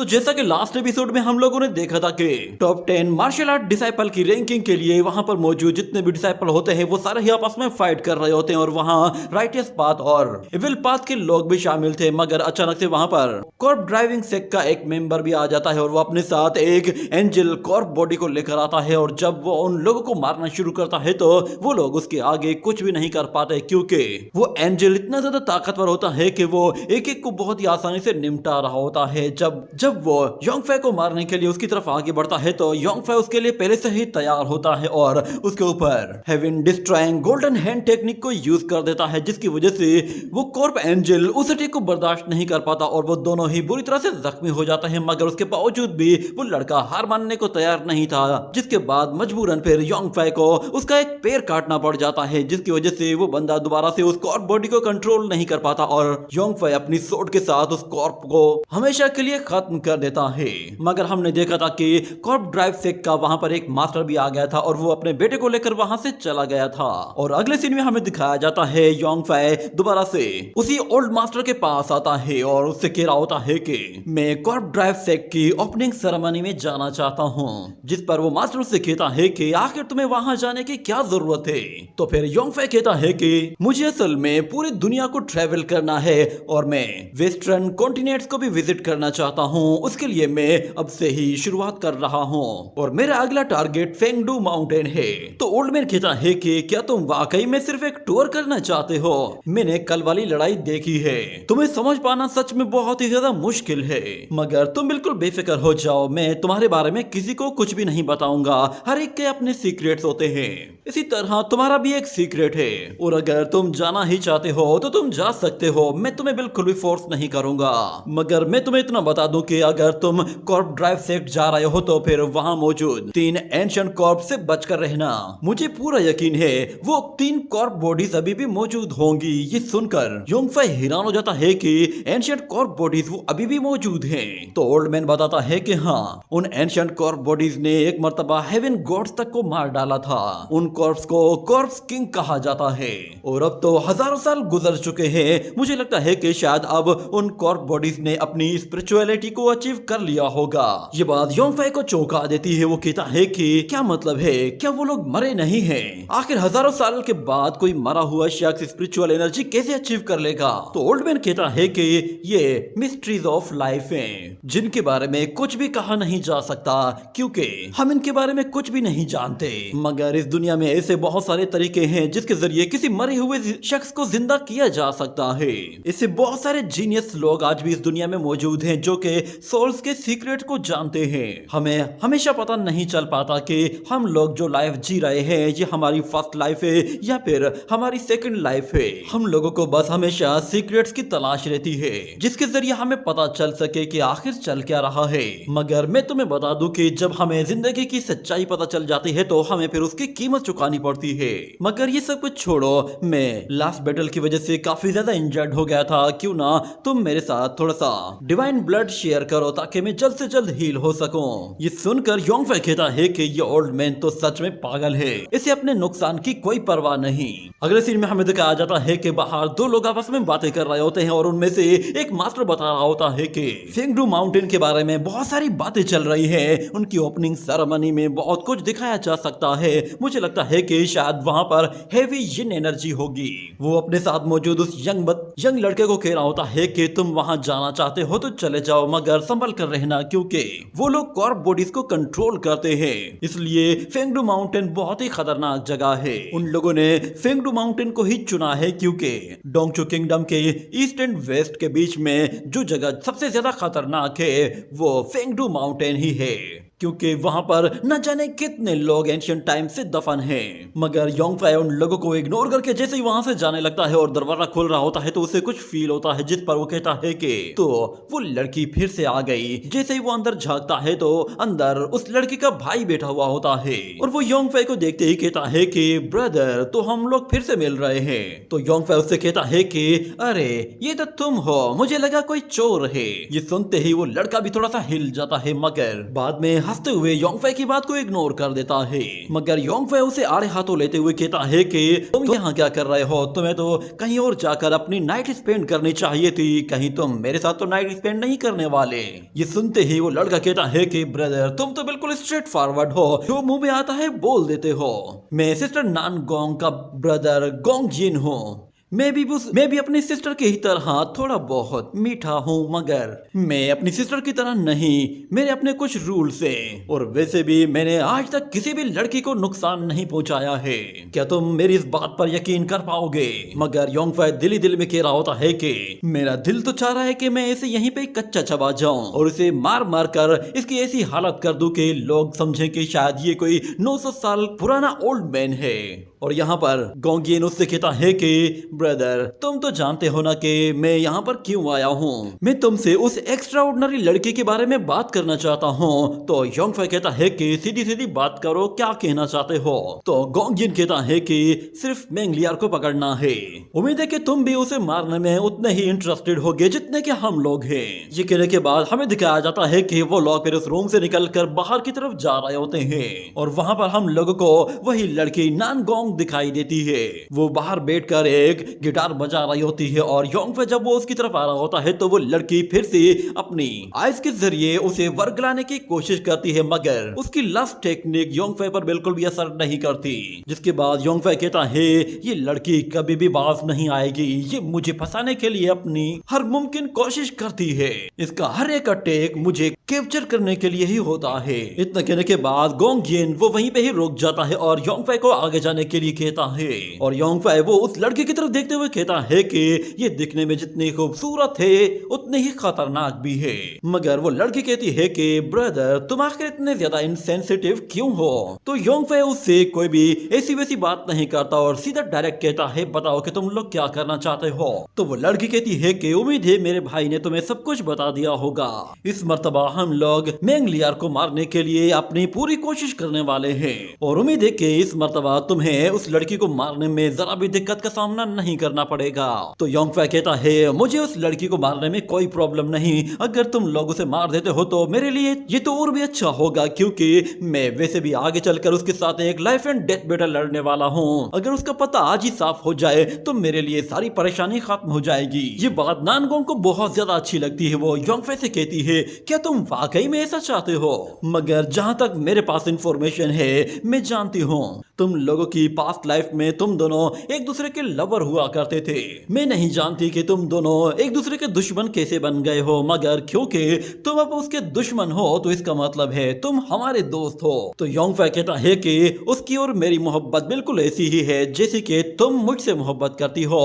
तो जैसा कि लास्ट एपिसोड में हम लोगों ने देखा था कि टॉप 10 मार्शल आर्ट डिसाइपल की रैंकिंग के लिए वहां पर मौजूद जितने भी डिसाइपल होते हैं वो सारे ही आपस में फाइट कर रहे होते हैं और वहां राइटियस पाथ और इविल पाथ के लोग भी शामिल थे। मगर अचानक से वहां पर कॉर्प ड्राइविंग सेक्ट का एक मेंबर भी आ जाता है और वो अपने साथ एक एंजल कॉर्प बॉडी को लेकर आता है और जब वो उन लोगों को मारना शुरू करता है तो वो लोग उसके आगे कुछ भी नहीं कर पाते क्योंकि वो एंजल इतना ज्यादा ताकतवर होता है कि वो एक एक को बहुत ही आसानी से निपटा रहा होता है। जब वो योंग फे को मारने के लिए उसकी तरफ आगे बढ़ता है तो योंग फे उसके लिए पहले से ही तैयार होता है और उसके ऊपर heaven destroying golden hand technique को यूज कर देता है, जिसकी वजह से वो कॉर्प एंजल उस अटैक को बर्दाश्त नहीं कर पाता और वो दोनों ही बुरी तरह से जख्मी हो जाता है। मगर उसके बावजूद भी वो लड़का हार मानने को तैयार नहीं था, जिसके बाद मजबूरन फिर योंग फे को उसका एक पैर काटना पड़ जाता है, जिसकी वजह से वो बंदा दोबारा से उस कॉर्प बॉडी को कंट्रोल नहीं कर पाता और योंग फे अपनी सोर्ड के साथ उस कॉर्प को हमेशा के लिए खत्म कर देता है। मगर हमने देखा था कि कॉर्प ड्राइव सेक्ट का वहां पर एक मास्टर भी आ गया था और वो अपने बेटे को लेकर वहां से चला गया था और अगले सीन में हमें दिखाया जाता है योंग फे दोबारा से उसी ओल्ड मास्टर के पास आता है और उससे कह रहा होता है कि मैं कॉर्प ड्राइव सेक्ट की ओपनिंग सेरेमनी में जाना चाहता हूं, जिस पर वो मास्टर उससे कहता है कि आखिर तुम्हें वहां जाने की क्या जरूरत है। तो फिर योंग फे कहता है कि मुझे असल में पूरी दुनिया को ट्रेवल करना है और मैं वेस्टर्न कॉन्टिनेंट्स को भी विजिट करना चाहता हूं, उसके लिए मैं अब से ही शुरुआत कर रहा हूं और मेरा अगला टारगेट फेंगडू माउंटेन है। तो ओल्ड मैन कहता है कि क्या तुम वाकई में सिर्फ एक टूर करना चाहते हो? मैंने कल वाली लड़ाई देखी है, तुम्हें समझ पाना सच में बहुत ही ज्यादा मुश्किल है, मगर तुम बिल्कुल बेफिक्र हो जाओ, मैं तुम्हारे बारे में किसी को कुछ भी नहीं बताऊंगा, हर एक के अपने सीक्रेट्स होते हैं, इसी तरह तुम्हारा भी एक सीक्रेट है और अगर तुम जाना ही चाहते हो तो तुम जा सकते हो, मैं तुम्हें बिल्कुल भी फोर्स नहीं करूंगा। मगर मैं तुम्हें इतना बता दूं कि अगर तुम कॉर्प ड्राइव सेक्ट जा रहे हो तो फिर वहां मौजूद 3 एंशिएंट कॉर्प से बचकर रहना, मुझे पूरा यकीन है वो 3 कॉर्प बॉडीज अभी भी मौजूद होंगी। ये सुनकर योंग फे हैरान हो जाता है कि एंशिएंट कॉर्प बॉडीज वो अभी भी मौजूद हैं। तो ओल्ड मैन बताता है कि हाँ, उन एंशिएंट कॉर्प बॉडीज ने एक मर्तबा हेवन गॉड्स तक को मार डाला था, उन कॉर्प्स को कॉर्प्स किंग कहा जाता है और अब तो हजारों साल गुजर चुके हैं, मुझे लगता है कि शायद अब उन कॉर्प बॉडीज ने अपनी स्पिरिचुअलिटी को अचीव कर लिया होगा। ये बात योंग फे को चौंका देती है, वो कहता है कि क्या मतलब है, क्या वो लोग मरे नहीं हैं? आखिर हजारों साल के बाद कोई मरा हुआ शख्स स्पिरिचुअल एनर्जी कैसे अचीव कर लेगा? तो ओल्ड मैन कहता है कि ये मिस्ट्रीज ऑफ लाइफ हैं, जिनके बारे में कुछ भी कहा नहीं जा सकता क्योंकि हम इनके बारे में कुछ भी नहीं जानते। मगर इस दुनिया में ऐसे बहुत सारे तरीके हैं जिसके जरिए किसी मरे हुए शख्स को जिंदा किया जा सकता है। इससे बहुत सारे जीनियस लोग आज भी इस दुनिया में मौजूद हैं जो कि सोल्स के सीक्रेट को जानते हैं। हमें हमेशा पता नहीं चल पाता कि हम लोग जो लाइफ जी रहे हैं ये हमारी फर्स्ट लाइफ है या फिर हमारी सेकंड लाइफ है। हम लोगों को बस हमेशा सीक्रेट्स की तलाश रहती है जिसके जरिए हमें पता चल सके कि आखिर चल क्या रहा है। मगर मैं तुम्हें बता दूं कि जब हमें जिंदगी की सच्चाई पता चल जाती है तो हमें फिर उसकी कीमत चुकानी पड़ती है। मगर ये सब कुछ छोड़ो, मैं लास्ट बैटल की वजह से काफी ज्यादा इंजर्ड हो गया था, क्यों ना तुम मेरे साथ थोड़ा सा डिवाइन ब्लड शेयर करो ताकि मैं जल्द से जल्द हील हो सकूं। ये सुनकर योंग फे कहता है कि ये ओल्ड मैन तो सच में पागल है, इसे अपने नुकसान की कोई परवाह नहीं। अगले सीन में हमें दिखाया जाता है कि बाहर 2 लोग आपस में बातें कर रहे होते हैं और उनमें से एक मास्टर बता रहा होता है कि फेंगडू माउंटेन के बारे में बहुत सारी बातें चल रही है, उनकी ओपनिंग सेरेमनी में बहुत कुछ दिखाया जा सकता है, मुझे लगता है कि शायद वहां पर हेवी यिन एनर्जी होगी। वो अपने साथ मौजूद उस यंग लड़के को कह रहा होता है कि तुम वहां जाना चाहते हो तो चले जाओ, मगर संभल कर रहना क्योंकि वो लोग कॉर्प बॉडीज को कंट्रोल करते हैं, इसलिए फेंगडू माउंटेन बहुत ही खतरनाक जगह है। उन लोगों ने फेंगडू माउंटेन को ही चुना है क्योंकि डोंगचू किंगडम के ईस्ट एंड वेस्ट के बीच में जो जगह सबसे ज्यादा खतरनाक है वो फेंगडू माउंटेन ही है, क्योंकि वहां पर न जाने कितने लोग एंशिएंट टाइम से दफन हैं। मगर योंग फे उन लोगों को इग्नोर करके जैसे ही वहां से जाने लगता है और दरवाजा खोल रहा होता है तो उसे कुछ फील होता है, जिस पर वो कहता है कि तो वो लड़की फिर से आ गई। जैसे ही वो अंदर झांकता है तो अंदर उस लड़की का भाई बैठा हुआ होता है और वो योंग फे को देखते ही कहता है कि ब्रदर, तो हम लोग फिर से मिल रहे हैं। तो योंग फे उससे कहता है कि अरे ये तो तुम हो, मुझे लगा कोई चोर है। ये सुनते ही वो लड़का भी थोड़ा सा हिल जाता है, मगर बाद में हंसते हुए योंगफे की बात को इग्नोर कर देता है, मगर योंगफे उसे आड़े हाथों लेते हुए कहता है कि तुम यहाँ क्या कर रहे हो, तुम्हें तो कहीं और जाकर अपनी नाइट स्पेंड करनी चाहिए थी, कहीं तुम मेरे साथ तो नाइट स्पेंड नहीं करने वाले। ये सुनते ही वो लड़का कहता है कि ब्रदर तुम तो बिल्कुल स्ट्रेट फॉरवर्ड हो, जो मुंह में आता है बोल देते हो। मैं सिस्टर नानगोंग का ब्रदर गोंग जिन हूँ। मैं भी अपनी सिस्टर की ही तरह थोड़ा बहुत मीठा हूँ, मगर मैं अपनी सिस्टर की तरह नहीं, मेरे अपने कुछ रूल्स हैं, और वैसे भी मैंने आज तक किसी भी लड़की को नुकसान नहीं पहुँचाया है। क्या तुम मेरी इस बात पर यकीन कर पाओगे? मगर योंगफे दिल ही दिल में कह रहा होता है कि मेरा दिल तो चाह रहा है कि मैं इसे यहीं पे कच्चा चबा जाऊं और इसे मार मार कर इसकी ऐसी हालत कर दूं कि लोग समझें कि शायद ये कोई 900 साल पुराना ओल्ड मैन है। और यहाँ पर गोंगियन उससे कहता है कि ब्रदर तुम तो जानते हो ना कि मैं यहाँ पर क्यों आया हूँ, मैं तुमसे उस एक्स्ट्राऑर्डिनरी लड़की के बारे में बात करना चाहता हूँ। तो योंगफे कहता है कि सीधी सीधी बात करो, क्या कहना चाहते हो? तो गोंगियन कहता है कि सिर्फ मेंगलियार को पकड़ना है, उम्मीद है कि तुम भी उसे मारने में उतने ही इंटरेस्टेड होगे जितने कि हम लोग हैं। ये कहने के बाद हमें दिखाया जाता है कि वो लोग फिर उस रूम से निकलकर बाहर की तरफ जा रहे होते हैं, और वहां पर हम लोगों को वही लड़की नानगोंग दिखाई देती है। वो बाहर बैठकर एक गिटार बजा रही होती है, और योंगफे जब वो उसकी तरफ आ रहा होता है तो वो लड़की फिर से अपनी आइस के जरिए उसे वर्गलाने की कोशिश करती है, मगर उसकी लव टेक्निक योंगफे पर बिल्कुल भी असर नहीं करती। जिसके बाद योंगफे कहता है ये लड़की कभी भी बाज नहीं आएगी, ये मुझे फंसाने के लिए अपनी हर मुमकिन कोशिश करती है, इसका हर एक अटैक मुझे कैप्चर करने के लिए ही होता है। इतना कहने के बाद गोंगियन वो वहीं पे ही रुक जाता है और योंगफे को आगे जाने के लिए कहता है, और योंगफे वो उस लड़की की तरफ देखते हुए कहता है कि ये दिखने में जितनी खूबसूरत है उतनी ही खतरनाक भी है। मगर वो लड़की कहती है कि ब्रदर तुम आखिर इतने ज्यादा इनसेंसिटिव क्यों हो? तो योंगफे उससे कोई भी ऐसी वैसी बात नहीं करता और सीधा डायरेक्ट कहता है बताओ कि तुम लोग क्या करना चाहते हो? तो वो लड़की कहती है कि उम्मीद है मेरे भाई ने तुम्हें सब कुछ बता दिया होगा, इस मर्तबा हम लोग मेंगलियार को मारने के लिए अपनी पूरी कोशिश करने वाले हैं, और उम्मीद है कि इस मर्तबा तुम्हें उस लड़की को मारने में जरा भी दिक्कत का सामना नहीं करना पड़ेगा। तो योंगफे कहता है मुझे उस लड़की को मारने में कोई प्रॉब्लम नहीं, अगर तुम लोग उसे मार देते हो तो मेरे लिए ये तो और भी अच्छा होगा, क्योंकि मैं वैसे भी आगे चलकर उसके साथ एक लाइफ एंड डेथ बैटल लड़ने वाला हूँ। अगर उसका पता आज ही साफ हो जाए तो मेरे लिए सारी परेशानी खत्म हो जाएगी। ये बात नानगोंग को बहुत ज्यादा अच्छी लगती है। वो योंगफे से कहती है क्या तुम वाकई में ऐसा चाहते हो? मगर जहाँ तक मेरे पास इंफॉर्मेशन है मैं जानती हूँ तुम लोगों की पास्ट लाइफ में तुम दोनों एक दूसरे के लवर हुआ करते थे। मैं नहीं जानती कि तुम दोनों एक दूसरे के दुश्मन कैसे बन गए हो, मगर क्योंकि तुम अब उसके दुश्मन हो तो इसका मतलब है तुम हमारे दोस्त हो। तो योंगफे कहता है कि उसकी और मेरी मोहब्बत बिल्कुल ऐसी ही है जैसे कि तुम मुझसे मोहब्बत करती हो,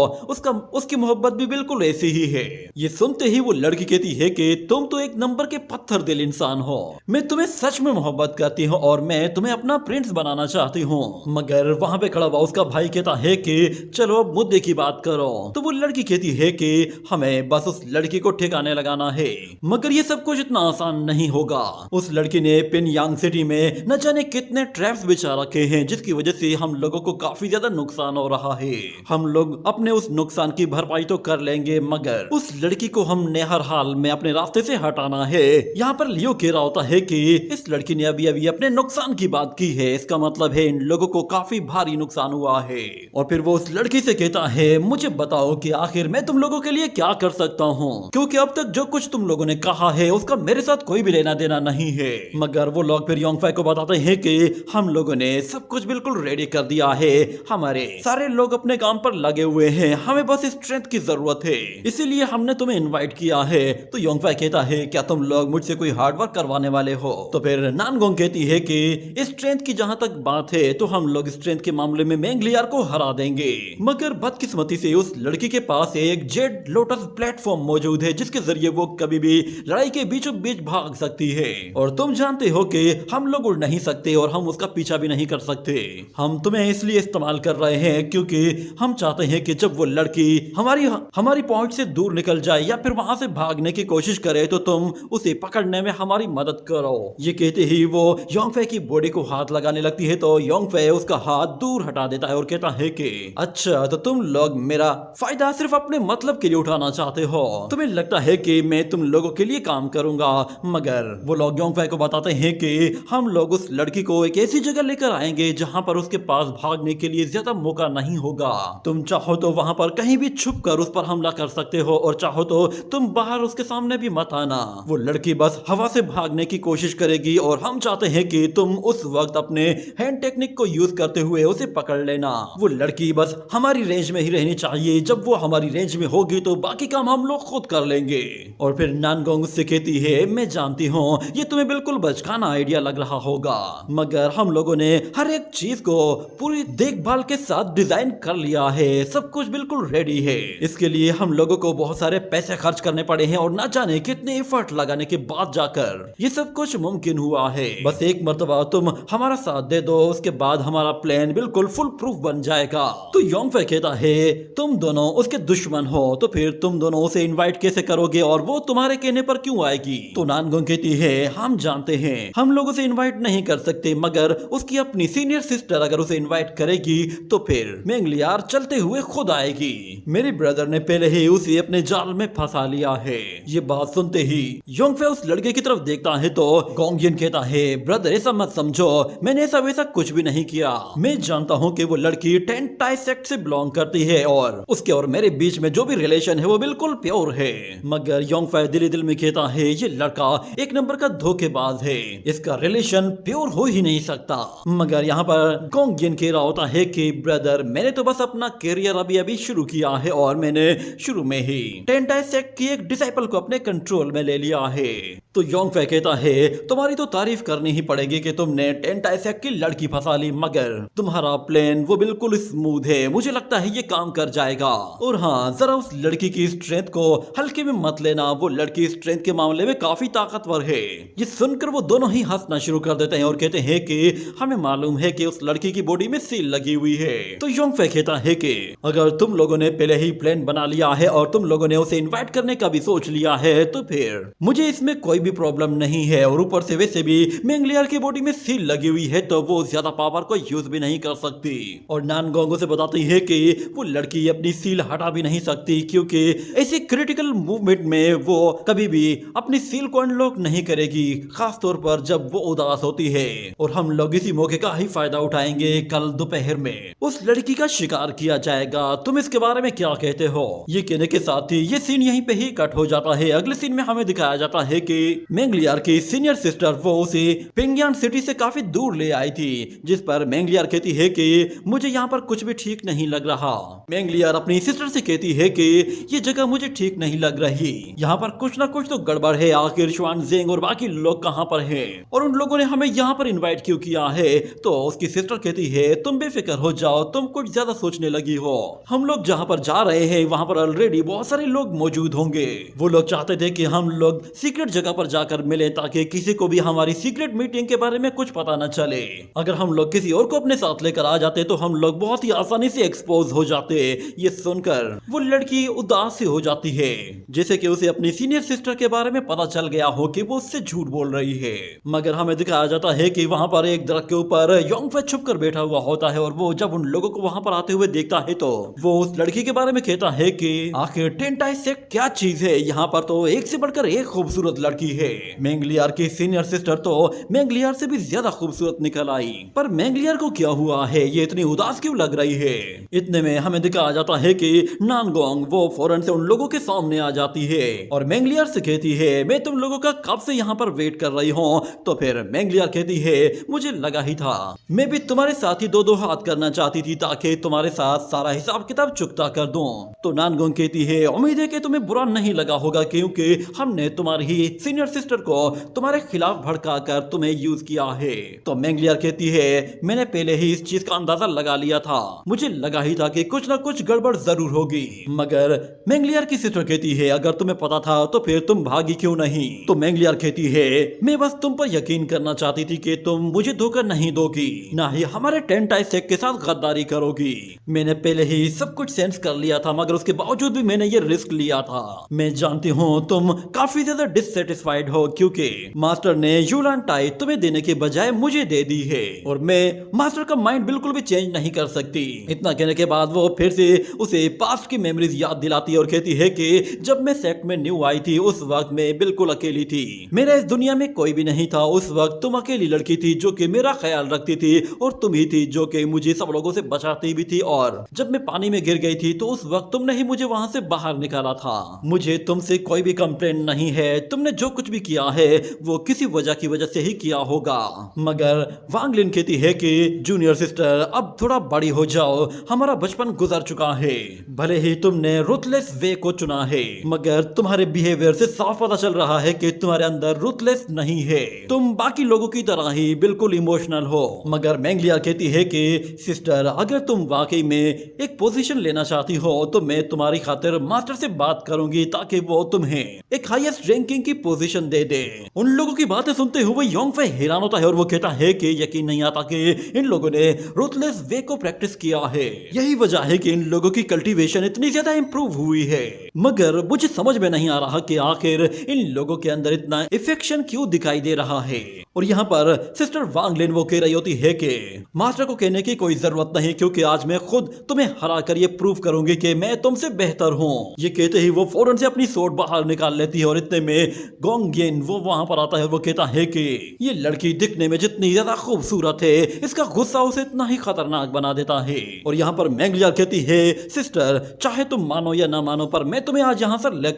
उसकी मोहब्बत भी बिल्कुल ऐसी ही है। ये सुनते ही वो लड़की कहती है कि तुम तो एक नंबर के पत्थर दिल इंसान हो, मैं तुम्हें सच में मोहब्बत करती हूँ और मैं तुम्हें अपना प्रिंस बनाना चाहती हूँ। मगर वहाँ पे खड़ा हुआ उसका भाई कहता है कि चलो अब मुद्दे की बात करो। तो वो लड़की कहती है कि हमें बस उस लड़की को ठिकाने लगाना है, मगर ये सब कुछ इतना आसान नहीं होगा। उस लड़की ने पिनयांग सिटी में न जाने कितने ट्रैप्स बिछा रखे हैं, जिसकी वजह से हम लोगों को काफी ज्यादा नुकसान हो रहा है। हम लोग अपने उस नुकसान की भरपाई तो कर लेंगे, मगर उस लड़की को हमने हर हाल में अपने रास्ते से हटाना है। यहाँ पर लियो कह रहा होता है कि इस लड़की ने अभी अभी अपने नुकसान की बात की है, इसका मतलब है इन लोगों को काफी भारी नुकसान हुआ है। और फिर वो उस लड़की से कहता है मुझे बताओ कि आखिर मैं तुम लोगों के लिए क्या कर सकता हूँ, क्योंकि अब तक जो कुछ तुम लोगों ने कहा है उसका मेरे साथ कोई भी लेना देना नहीं है। मगर वो लोग फिर योंगफे को बताते हैं कि हम लोगों ने सब कुछ बिल्कुल रेडी कर दिया है, हमारे सारे लोग अपने काम पर लगे हुए हैं, हमें बस स्ट्रेंथ की जरूरत है, इसीलिए हमने तुम्हें इन्वाइट किया है। तो योंगफे कहता है क्या तुम लोग मुझसे कोई हार्ड वर्क करवाने वाले हो? तो फिर नानगोंग कहती है कि स्ट्रेंथ की जहां तक बात है तो हम लोग स्ट्रेंथ के मामले में मेंगलियार को हरा देंगे, मगर बदकिस्मती से उस लड़की के पास एक जेड लोटस प्लेटफॉर्म मौजूद है जिसके जरिए वो कभी भी लड़ाई के बीचों बीच भाग सकती है, और तुम जानते हो कि हम लोग उड़ नहीं सकते और हम उसका पीछा भी नहीं कर सकते। हम तुम्हें इसलिए इस्तेमाल कर रहे हैं क्योंकि हम चाहते हैं कि जब वो लड़की हमारी पॉइंट से दूर निकल जाए या फिर वहां से भागने की कोशिश करे तो तुम उसे पकड़ने में हमारी मदद करो। ये कहते ही वो योंगफे की बॉडी को हाथ लगाने लगती है। तो योंगफे गए उसका हाथ दूर हटा देता है और कहता है कि अच्छा तो तुम लोग मेरा फायदा सिर्फ अपने मतलब के लिए उठाना चाहते हो, तुम्हें लगता है कि मैं तुम लोगों के लिए काम करूंगा। मगर वो लोग योंगफे को बताते हैं कि हम लोग उस लड़की को एक ऐसी जगह लेकर आएंगे जहां पर उसके पास भागने के लिए ज्यादा मौका नहीं होगा। तुम चाहो तो वहां पर कहीं भी छुप कर उस पर हमला कर सकते हो और चाहो तो तुम बाहर उसके सामने भी मत आना। वो लड़की बस हवा से भागने की कोशिश करेगी और हम चाहते हैं कि तुम उस वक्त अपने हैंड टेक्निक को यूज करते हुए उसे पकड़ लेना। वो लड़की बस हमारी रेंज में ही रहनी चाहिए, जब वो हमारी रेंज में होगी तो बाकी काम हम लोग खुद कर लेंगे। और फिर नानगोंग उससे कहती है मैं जानती हूँ ये तुम्हें बिल्कुल बचकाना आइडिया लग रहा होगा, मगर हम लोगों ने हर एक चीज को पूरी देखभाल के साथ डिजाइन कर लिया है, सब कुछ बिल्कुल रेडी है। इसके लिए हम लोगों को बहुत सारे पैसे खर्च करने पड़े हैं और न जाने कितने एफर्ट लगाने के बाद जाकर ये सब कुछ मुमकिन हुआ है। बस एक मर्तबा तुम हमारा साथ दे दो, उसके बाद हमारा प्लान बिल्कुल फुल प्रूफ बन जाएगा। तो योंगफे कहता है तुम दोनों उसके दुश्मन हो तो फिर तुम दोनों उसे इनवाइट कैसे करोगे और वो तुम्हारे कहने पर क्यों आएगी? तो नानगोंग कहती है हम जानते हैं हम लोग उसे इनवाइट नहीं कर सकते, मगर उसकी अपनी सीनियर सिस्टर अगर उसे इनवाइट करेगी तो फिर मेंगलियार चलते हुए खुद आएगी। मेरे ब्रदर ने पहले ही उसे अपने जाल में फंसा लिया है। ये बात सुनते ही योंगफे उस लड़के की तरफ देखता है तो गोंगयिन कहता है ब्रदर ऐसा मत समझो, मैंने ऐसा वैसा कुछ भी नहीं किया। मैं जानता हूँ कि वो लड़की टेंटाई सेक्ट से बिलोंग करती है और उसके और मेरे बीच में जो भी रिलेशन है वो बिल्कुल प्योर है। मगर योंगफे दिल दिल में कहता है ये लड़का एक नंबर का धोखेबाज है, इसका रिलेशन प्योर हो ही नहीं सकता। मगर यहाँ पर गोंगयिन कह रहा होता है कि ब्रदर मैंने तो बस अपना करियर अभी अभी शुरू किया है और मैंने शुरू में ही टेंटाई सेक्ट की एक डिसाइपल को अपने कंट्रोल में ले लिया है। तो योंगफे कहता है तुम्हारी तो तारीफ करनी ही पड़ेगी कि तुमने टेंटाई सेक्ट की लड़की फंसा ली, मगर तुम्हारा प्लान वो बिल्कुल स्मूथ है, मुझे लगता है ये काम कर जाएगा। और हाँ जरा उस लड़की की स्ट्रेंथ को हल्के में मत लेना, वो लड़की स्ट्रेंथ के मामले में काफी ताकतवर है। ये सुनकर वो दोनों ही हंसना शुरू कर देते हैं और कहते हैं कि हमें मालूम है कि उस लड़की की बॉडी में सील लगी हुई है। तो योंगफे कहता है कि अगर तुम लोगों ने पहले ही प्लान बना लिया है और तुम लोगों ने उसे इनवाइट करने का भी सोच लिया है तो फिर मुझे इसमें कोई भी प्रॉब्लम नहीं है। और ऊपर से वैसे भी मेंगलियार की बॉडी में सील लगी हुई है तो वो ज्यादा पावर को यूज भी नहीं कर सकती। और नानगोंग से बताती है कि वो लड़की अपनी सील हटा भी नहीं सकती क्योंकि ऐसी क्रिटिकल मूवमेंट में वो कभी भी अपनी सील को अनलॉक नहीं करेगी, खास तौर पर जब वो उदास होती है। और हम लोग इसी मौके का ही फायदा उठाएंगे, कल दोपहर में उस लड़की का शिकार किया जाएगा। तुम इसके बारे में क्या कहते हो? ये कहने के साथ ही ये सीन यहीं पे ही कट हो जाता है। अगले सीन में हमें दिखाया जाता है कि मेंगलियार की सीनियर सिस्टर वो उसे पिंगयान सिटी से काफी दूर ले आई थी, जिस पर मेंगलियार कहती है कि मुझे यहाँ पर कुछ भी ठीक नहीं लग रहा। मेंगलियार अपनी सिस्टर से कहती है कि ये जगह मुझे ठीक नहीं लग रही, यहाँ पर कुछ ना कुछ तो गड़बड़ है, आखिर श्वानजेंग और बाकी लोग कहाँ पर हैं और उन लोगों ने हमें यहाँ पर इनवाइट क्यों किया है? तो उसकी सिस्टर कहती है तुम बेफिक्र हो जाओ, तुम कुछ ज्यादा सोचने लगी हो। हम लोग जहाँ पर जा रहे हैं वहाँ पर ऑलरेडी बहुत सारे लोग मौजूद होंगे। वो लोग चाहते थे कि हम लोग सीक्रेट जगह पर जाकर मिले ताकि किसी को भी हमारी सीक्रेट मीटिंग के बारे में कुछ पता न चले। अगर हम लोग किसी और को अपने साथ लेकर आ जाते तो हम लोग बहुत ही आसानी से एक्सपोज हो जाते। ये सुनकर वो लड़की उदास सी हो जाती है, जैसे कि उसे अपनी सीनियर सिस्टर के बारे में पता चल गया हो कि वो उससे झूठ बोल रही है। मगर हमें दिखाया जाता है कि वहाँ पर एक दरख्त के ऊपर योंगफे छुपकर बैठा हुआ होता है और वो जब उन लोगों को वहाँ पर आते हुए देखता है तो वो उस लड़की के बारे में कहता है कि आखिर टेंटाई सेक्ट क्या चीज है, यहाँ पर तो एक से बढ़कर एक खूबसूरत लड़की है। मेंगलियार की सीनियर सिस्टर तो मेंगलियार से भी ज्यादा खूबसूरत निकल आई, पर मेंगलियार को क्या हुआ है, ये इतनी उदास क्यों लग रही है? इतने में हमें दिखाया जाता है कि नानगोंग वो फौरन से उन लोगों के सामने आ जाती है और मेंगलियार से कहती है मैं तुम लोगों का कब से यहाँ पर वेट कर रही हूँ। तो फिर मेंगलियार कहती है मुझे लगा ही था, मैं भी तुम्हारे साथ ही दो दो हाथ करना चाहती थी ताकि तुम्हारे साथ सारा हिसाब किताब चुकता कर दूं। तो नानगोंग कहती है उम्मीद है कि तुम्हें बुरा नहीं लगा होगा क्योंकि हमने तुम्हारी ही सीनियर सिस्टर को तुम्हारे खिलाफ भड़का कर तुम्हें यूज किया है। तो मेंगलियार कहती है मैंने पहले ही इस चीज का अंदाजा लगा लिया था, मुझे लगा ही था कि कुछ ना कुछ गड़बड़ जरूर होगी। मगर मेंगलियार की सिस्टर कहती है अगर तुम्हें पता था तो फिर तुम भागी क्यों नहीं? तो मेंगलियार कहती है मैं बस तुम पर यकीन करना चाहती थी कि तुम मुझे धोखा नहीं दोगी, ना ही हमारे टेंटाई सेक्ट के साथ गद्दारी करोगी। मैंने पहले ही सब कुछ सेंस कर लिया था, मगर उसके बावजूद भी मैंने ये रिस्क लिया था। मैं जानती हूँ तुम काफी ज्यादा डिससेटिस्फाइड सेटिस्फाइड हो क्योंकि मास्टर ने यूलान टाई तुम्हें देने के बजाय मुझे दे दी है और मैं मास्टर का माइंड बिल्कुल भी चेंज नहीं कर सकती। इतना कहने के बाद वो फिर से उसे पास्ट की मेमोरीज याद दिलाती है और कहती है कि जब मैं सेक्ट में न्यू आई थी उस वक्त मैं बिल्कुल अकेली थी, मेरा इस दुनिया में कोई भी नहीं था। उस वक्त तुम अकेली लड़की थी जो कि मेरा ख्याल रखती थी और तुम ही थी जो कि मुझे सब लोगों से बचाती भी थी और जब मैं पानी में गिर गई थी तो उस वक्त तुमने ही मुझे वहां से बाहर निकाला था। मुझे तुमसे कोई भी कंप्लेंट नहीं है, तुमने जो कुछ भी किया है वो किसी वजह की वजह से ही किया होगा। मगर वांग लिन कहती है कि जूनियर सिस्टर अब थोड़ा बड़ी हो जाओ, हमारा बचपन गुजर चुका है। भले ही तुमने रुथलेस वे को चुना है मगर तुम्हारे बिहेवियर से साफ पता चल रहा है कि तुम्हारे अंदर रुथलेस नहीं है, तुम बाकी लोगों की तरह ही बिल्कुल इमोशनल हो। मगर मैंगलियर कहती है कि सिस्टर अगर तुम वाकई में एक पोजीशन लेना चाहती हो तो मैं तुम्हारी खातिर मास्टर से बात करूंगी ताकि वो तुम्हें एक हाईएस्ट रैंकिंग की पोजीशन दे दे। उन लोगों की बातें सुनते हुए योंगफे हैरान होता है और वो कहता है कि यकीन नहीं आता कि इन लोगों ने रुथलेस वे को प्रैक्टिस किया है, यही वजह है कि इन लोगों की कल्टीवेशन इतनी ज्यादा इंप्रूव हुई है। मगर मुझे समझ में नहीं आ रहा कि आखिर इन लोगों के अंदर इतना इफेक्शन क्यों दिखाई दे रहा है। और यहाँ पर सिस्टर वांग लिन वो कह रही होती है कि मास्टर को कहने की कोई जरूरत नहीं क्योंकि आज मैं खुद तुम्हें हरा कर ये प्रूव करूंगी कि मैं तुमसे बेहतर हूँ। ये कहते ही वो फौरन से अपनी सोट बाहर निकाल लेती है और इतने में गोंग येन वो वहां पर आता है। वो कहता है कि ये लड़की दिखने में जितनी ज्यादा खूबसूरत है इसका गुस्सा उसे इतना ही खतरनाक बना देता है। और यहाँ पर मैंगलियर कहती है सिस्टर चाहे तुम मानो या ना मानो पर मैं तुम्हें आज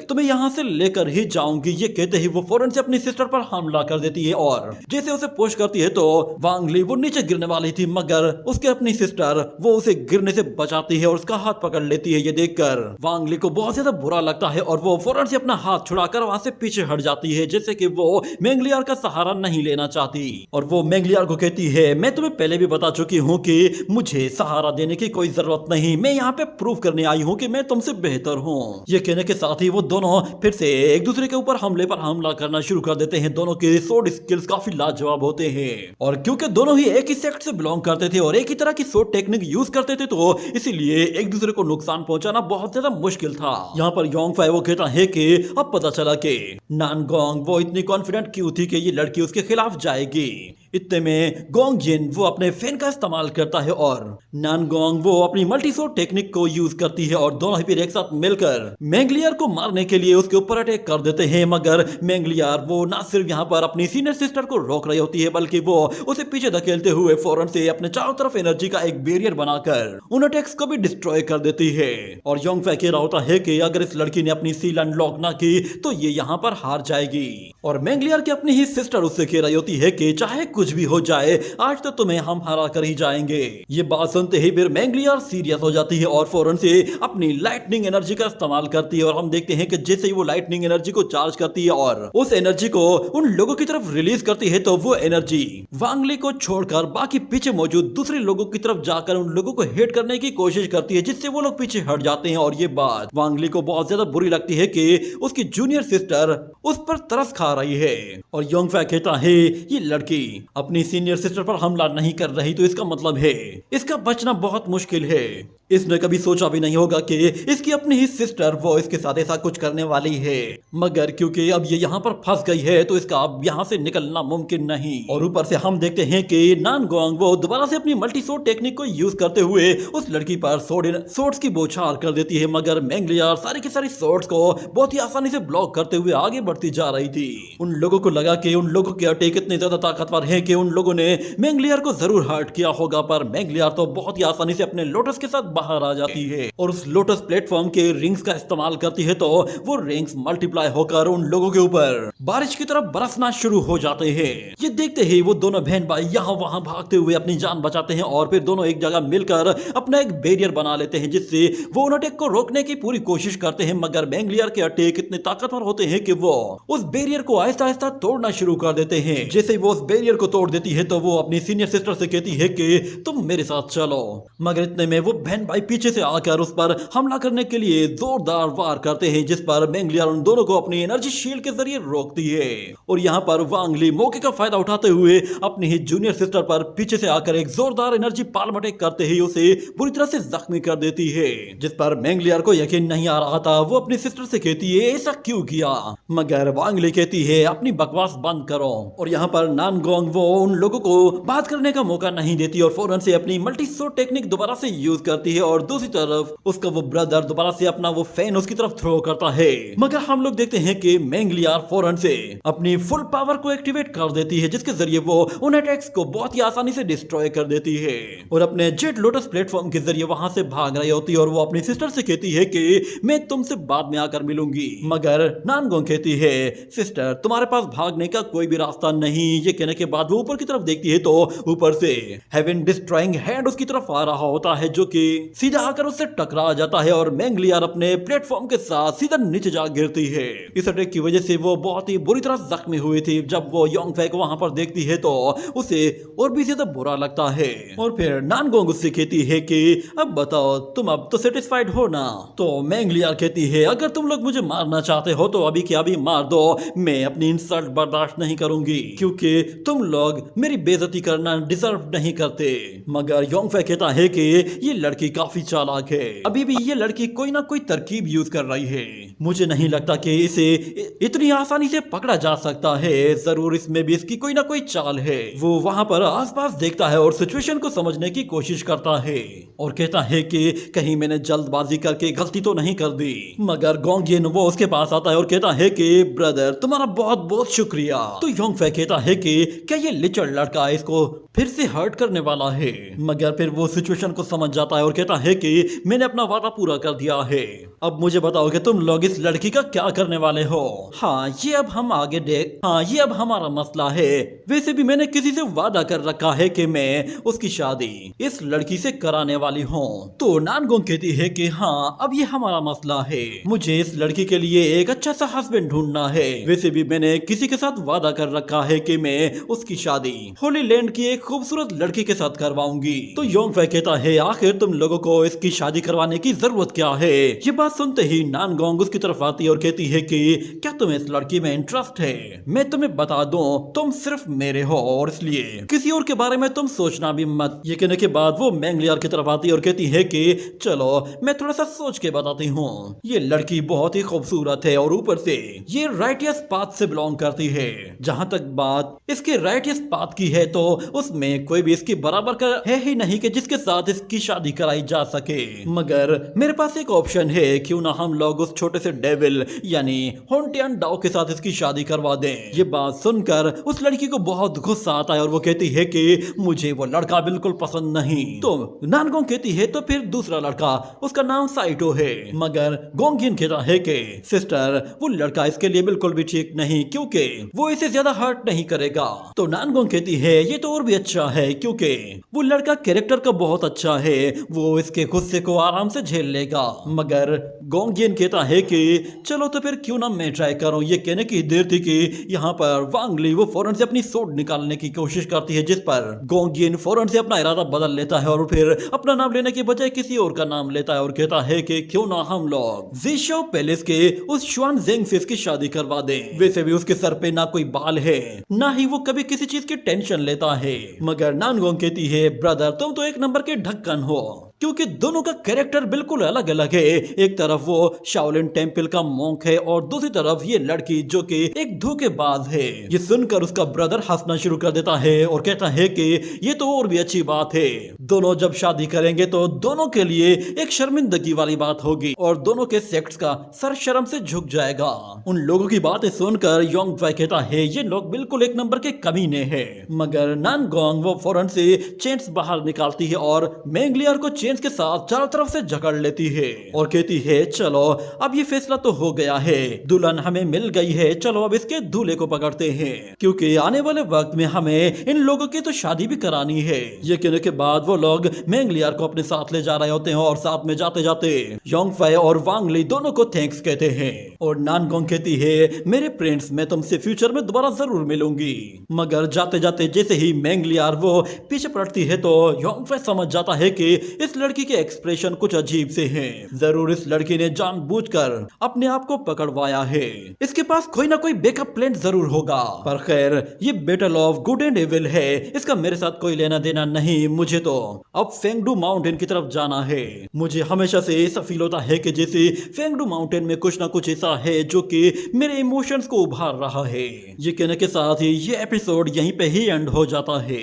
तुम्हें यहाँ से लेकर ही जाऊंगी। ये कहते ही वो फौरन से अपनी सिस्टर पर हमला कर देती है और जैसे उसे पुश करती है तो वांग ली वो नीचे गिरने वाली थी मगर उसके अपनी सिस्टर वो उसे गिरने से बचाती है और उसका हाथ पकड़ लेती है। ये देखकर वांग ली को बहुत ज्यादा बुरा लगता है और वो फौरन से अपना हाथ छुड़ाकर वहां से पीछे हट जाती है जैसे कि वो मैंगलियर का सहारा नहीं लेना चाहती। और वो मैंगलियर को कहती है मैं तुम्हें पहले भी बता चुकी हूँ कि मुझे सहारा देने की कोई जरूरत नहीं, मैं यहाँ पे प्रूव करने आई हूँ कि मैं तुमसे बेहतर हूँ। ये कहने के साथ ही वो दोनों फिर से एक दूसरे के ऊपर हमले पर हमला करना शुरू कर देते हैं। दोनों के सोर्ड स्किल्स काफी लाजवाब होते हैं और क्योंकि दोनों ही एक ही सेक्ट से बिलोंग करते थे और एक ही तरह की सोर्ड टेक्निक यूज करते थे तो इसीलिए एक दूसरे को नुकसान पहुंचाना बहुत ज्यादा मुश्किल था। यहाँ पर योंगफे वो कहता है कि अब पता चला कि नानगोंग वो इतनी कॉन्फिडेंट क्यों थी कि ये लड़की उसके खिलाफ जाएगी। इतने में गोंग जिन वो अपने फैन का इस्तेमाल करता है और नानगोंग वो अपनी मल्टी सोर्ड टेक्निक को यूज करती है और दोनों ही फिर एक साथ मिलकर मैंगलियर को मारने के लिए उसके ऊपर अटैक कर देते हैं। मगर मैंगलियर वो ना सिर्फ यहाँ पर अपनी सीनियर सिस्टर को रोक रही होती है बल्कि वो उसे पीछे धकेलते हुए फौरन से अपने चारों तरफ एनर्जी का एक बैरियर बनाकर उन अटैक्स को भी डिस्ट्रॉय कर देती है। और योंगफे कह रहा होता है कि अगर इस लड़की ने अपनी सील अनलॉक ना की तो ये यहाँ पर हार जाएगी। और मैंगलियर की अपनी ही सिस्टर उससे कह रही होती है कि चाहे कुछ भी हो जाए आज तो तुम्हें हम हरा कर ही जाएंगे। ये बात सुनते ही फिर मैंगलियर सीरियस हो जाती है और फौरन से अपनी लाइटनिंग एनर्जी का इस्तेमाल करती है और हम देखते हैं कि जैसे ही वो लाइटनिंग एनर्जी को चार्ज करती है और उस एनर्जी को उन लोगों की तरफ रिलीज करती है तो वो एनर्जी वांग ली को छोड़कर बाकी पीछे मौजूद दूसरे लोगों की तरफ जाकर उन लोगों को हिट करने की कोशिश करती है जिससे वो लोग पीछे हट जाते हैं। और ये बात वांग ली को बहुत ज्यादा बुरी लगती है कि उसकी जूनियर सिस्टर उस पर तरस खा रही है। और योंगफे कहता है ये लड़की अपनी सीनियर सिस्टर पर हमला नहीं कर रही तो इसका मतलब है इसका बचना बहुत मुश्किल है। इसने कभी सोचा भी नहीं होगा कि इसकी अपनी ही सिस्टर वो इसके साथ ऐसा कुछ करने वाली है। मगर क्योंकि अब ये यहाँ पर फंस गई है तो इसका अब यहाँ से निकलना मुमकिन नहीं। और ऊपर से हम देखते हैं कि नानगोंग वो दोबारा से अपनी मल्टी सोर्ड टेक्निक को यूज करते हुए उस लड़की पर सोर्ड्स की बौछार कर देती है। मगर मैंगलियर सारी की सारी सोर्ड्स को बहुत ही आसानी से ब्लॉक करते हुए आगे बढ़ती जा रही थी। उन लोगों को लगा कि उन लोगों के अटैक इतने ज्यादा ताकतवर है कि उन लोगों ने मैंगलियर को जरूर हर्ट किया होगा, पर मैंगलियर तो बहुत ही आसानी से अपने लोटस के साथ बाहर आ जाती है और उस लोटस प्लेटफॉर्म के रिंग्स का इस्तेमाल करती है तो वो रिंग्स मल्टीप्लाई होकर उन लोगों के ऊपर बारिश की तरफ बरसना शुरू हो जाते हैं। ये देखते ही वो दोनों बहन भाई यहाँ वहां भागते हुए अपनी जान बचाते हैं और फिर दोनों एक जगह मिलकर अपना एक बैरियर बना लेते हैं जिससे वो उन अटैक को रोकने की पूरी कोशिश करते हैं। मगर मैंगलियर के अटैक इतने ताकतवर होते हैं कि वो उस बैरियर को आहिस्ता आहिस्ता तोड़ना शुरू कर देते हैं। जैसे वो उस बैरियर को तोड़ देती है तो वो अपनी सीनियर सिस्टर से कहती है कि तुम मेरे साथ चलो, मगर इतने में वो बहन भाई पीछे से आकर उस पर हमला करने के लिए जोरदार वार करते हैं, जिस पर मेंगलियार उन दोनों को अपनी एनर्जी शील्ड के जरिए रोकती है। और यहाँ पर वांग ली मौके का फायदा उठाते हुए अपनी ही जूनियर सिस्टर पर पीछे से आकर एक जोरदार एनर्जी पाल्म अटैक करते ही उसे बुरी तरह से जख्मी कर देती है, जिस पर मेंगलियार को यकीन नहीं आ रहा था। वो अपनी सिस्टर से कहती है ऐसा क्यों किया, मगर वांग ली कहती है अपनी बकवास बंद करो। और यहाँ पर नानगोंग वो उन लोगों को बात करने का मौका नहीं देती और फौरन से अपनी मल्टी शॉट टेक्निक दोबारा से यूज करती है और दूसरी तरफ उसका वो ब्रदर दोबारा से अपना वो फैन उसकी तरफ थ्रो करता है। मगर हम लोग देखते हैं कि मेंगलियार फौरन से अपनी फुल पावर को एक्टिवेट कर देती है, जिसके जरिए वो उन अटैक्स को बहुत ही आसानी से डिस्ट्रॉय कर देती है और अपने जेट लोटस प्लेटफॉर्म के जरिए वहां से भाग रही होती है। और वो अपनी सिस्टर से कहती है कि मैं तुमसे बाद में आकर मिलूंगी, मगर नानगोंग कहती है सिस्टर तुम्हारे पास भागने का कोई भी रास्ता नहीं। ये कहने के बाद वो ऊपर की तरफ देखती है तो ऊपर से हेवन डिस्ट्रॉइंग हैंड उसकी तरफ आ रहा होता है, जो कि सीधा आकर उससे टकरा जाता है और मेंगलियार अपने प्लेटफॉर्म के साथ सीधा नीचे जा गिरती है। इस अटैक की वजह से वो बहुत ही बुरी तरह जख्मी हुई थी। जब वो योंग फै को वहां पर देखती है तो उसे और भी ज्यादा बुरा लगता है और फिर नानगोंग उससे कहती है कि अब बताओ तुम अब तो सेटिस्फाइड हो ना। तो मेंगलियार कहती है अगर तुम लोग मुझे मारना चाहते हो तो अभी के अभी मार दो, मैं अपनी इंसल्ट बर्दाश्त नहीं करूंगी क्योंकि तुम लोग मेरी बेइज्जती करना डिजर्व नहीं करते। मगर योंग फै कहता है कि ये लड़की काफी चालाक है, अभी भी ये लड़की कोई ना कोई तरकीब यूज कर रही है, मुझे नहीं लगता कि इसे इतनी आसानी से पकड़ा जा सकता है, जरूर इसमें भी इसकी कोई ना कोई चाल है। वो वहां पर आसपास देखता है और सिचुएशन को समझने की कोशिश करता है और कहता है कि कहीं मैंने जल्दबाजी करके गलती तो नहीं कर दी। मगर गोंग यिन वो उसके पास आता है और कहता है कि ब्रदर तुम्हारा बहुत बहुत शुक्रिया। तो योंग फै कहता है कि क्या ये लिचड़ लड़का इसको फिर से हर्ट करने वाला है, मगर फिर वो सिचुएशन को समझ जाता है और कहता है कि मैंने अपना वादा पूरा कर दिया है, अब मुझे बताओ कि तुम लोग इस लड़की का क्या करने वाले हो। हाँ ये अब हम आगे देख, हाँ ये अब हमारा मसला है। वैसे भी मैंने किसी से वादा कर रखा है कि मैं उसकी शादी इस लड़की से कराने वाली हूँ। तो नानगोंग कहती है कि हाँ अब ये हमारा मसला है, मुझे इस लड़की के लिए एक अच्छा सा हस्बैंड ढूंढना है। वैसे भी मैंने किसी के साथ वादा कर रखा है कि मैं उसकी शादी होली लैंड की एक खूबसूरत लड़की के साथ करवाऊंगी। तो योंग फै कहता है आखिर तुम लोगों को इसकी शादी करवाने की जरूरत क्या है। ये बात सुनते ही नानगोंग उसकी तरफ आती है और कहती है कि क्या तुम्हें इस लड़की में इंटरेस्ट है, मैं तुम्हें बता दूं तुम सिर्फ मेरे हो और इसलिए किसी और के बारे में तुम सोचना भी मत। ये कहने के बाद वो मेंगलियार की तरफ आती है और कहती है कि चलो मैं थोड़ा सा सोच के बताती हूँ। ये लड़की बहुत ही खूबसूरत है और ऊपर से ये राइटियस पाथ से बिलोंग करती है। जहां तक बात इसके राइटियस पाथ की है तो उसमें कोई भी इसकी बराबर का है ही नहीं कि जिसके साथ इसकी शादी कराई जा सके। मगर मेरे पास एक ऑप्शन है, क्यों ना हम लोग उस छोटे से डेविल यानी होंटियन डाओ के साथ इसकी शादी करवा दें। ये बात सुनकर उस लड़की को बहुत गुस्सा आता है और वो कहती है कि मुझे वो लड़का बिल्कुल पसंद नहीं। तो नानगोंग कहती है तो फिर दूसरा लड़का, उसका नाम साइटो है। मगर गोंग यिन कहता है कि सिस्टर वो लड़का इसके लिए बिल्कुल भी ठीक नहीं क्योंकि वो इसे ज्यादा हर्ट नहीं करेगा। तो नानगोंग कहती है ये तो और भी अच्छा है क्योंकि वो लड़का कैरेक्टर का बहुत अच्छा है, वो इसके गुस्से को आराम से झेल लेगा। मगर गोंग यिन कहता है कि चलो तो फिर क्यों ना मैं ट्राई करूं। ये कहने की देर थी कि यहाँ पर वांग ली वो फौरन से अपनी सोड निकालने की कोशिश करती है, जिस पर गोंग यिन फौरन से अपना इरादा बदल लेता है और फिर अपना नाम लेने के बजाय किसी और का नाम लेता है और कहता है कि क्यों ना हम लोग ज़िशाओ पैलेस के उस शुआन ज़ेंग से इसकी शादी करवा दें। वैसे भी उसके सर पे ना कोई बाल है, ना ही वो कभी किसी चीज की टेंशन लेता है। मगर नानगोंग कहती है ब्रदर तुम तो एक नंबर के ढक्कन हो, क्योंकि दोनों का कैरेक्टर बिल्कुल अलग अलग है। एक तरफ वो शाओलिन टेंपल का मॉन्क है और दूसरी तरफ ये लड़की जो कि एक धोखेबाज है। ये सुनकर उसका ब्रदर हंसना शुरू कर देता है और कहता है कि ये तो और भी अच्छी बात है, दोनों जब शादी करेंगे तो दोनों के लिए एक शर्मिंदगी वाली बात होगी और दोनों के सेक्स का सर शर्म से झुक जाएगा। उन लोगों की बातें सुनकर योंग फै कहता है ये लोग बिल्कुल एक नंबर के कमीने हैं। मगर नानगोंग वो फौरन से चेन्स बाहर निकालती है और मेंगलियार को चेन्स के साथ चारों तरफ से जकड़ लेती है और कहती है चलो अब ये फैसला तो हो गया है, दुल्हन हमें मिल गई है, चलो अब इसके दूल्हे को पकड़ते हैं क्योंकि आने वाले वक्त में हमें इन लोगों की तो शादी भी करानी है। ये कहने के बाद वो लोग मैंगलियर को अपने साथ ले जा रहे होते हैं और साथ में जाते जाते योंगफाई और वांग ली दोनों को थैंक्स कहते हैं और नानगोंग कहती है मेरे फ्रेंड्स मैं तुमसे फ्यूचर में दोबारा जरूर मिलूंगी। मगर जाते जाते जैसे ही मैंगलियर वो पीछे पड़ती है तो योंगफाई समझ जाता है कि इस लड़की के एक्सप्रेशन कुछ अजीब से हैं। जरूर इस लड़की ने जानबूझकर अपने आप को पकड़वाया है, इसके पास कोई ना कोई बैकअप प्लान जरूर होगा। पर खैर ये battle of good and evil है, इसका मेरे साथ कोई लेना देना नहीं। मुझे तो अब फेंगडू माउंटेन की तरफ जाना है। मुझे हमेशा से ऐसा फील होता है कि जैसे फेंगडू माउंटेन में कुछ ना कुछ ऐसा है जो कि मेरे इमोशंस को उभार रहा है। ये कहने के साथ ही ये एपिसोड यहीं पे ही एंड हो जाता है।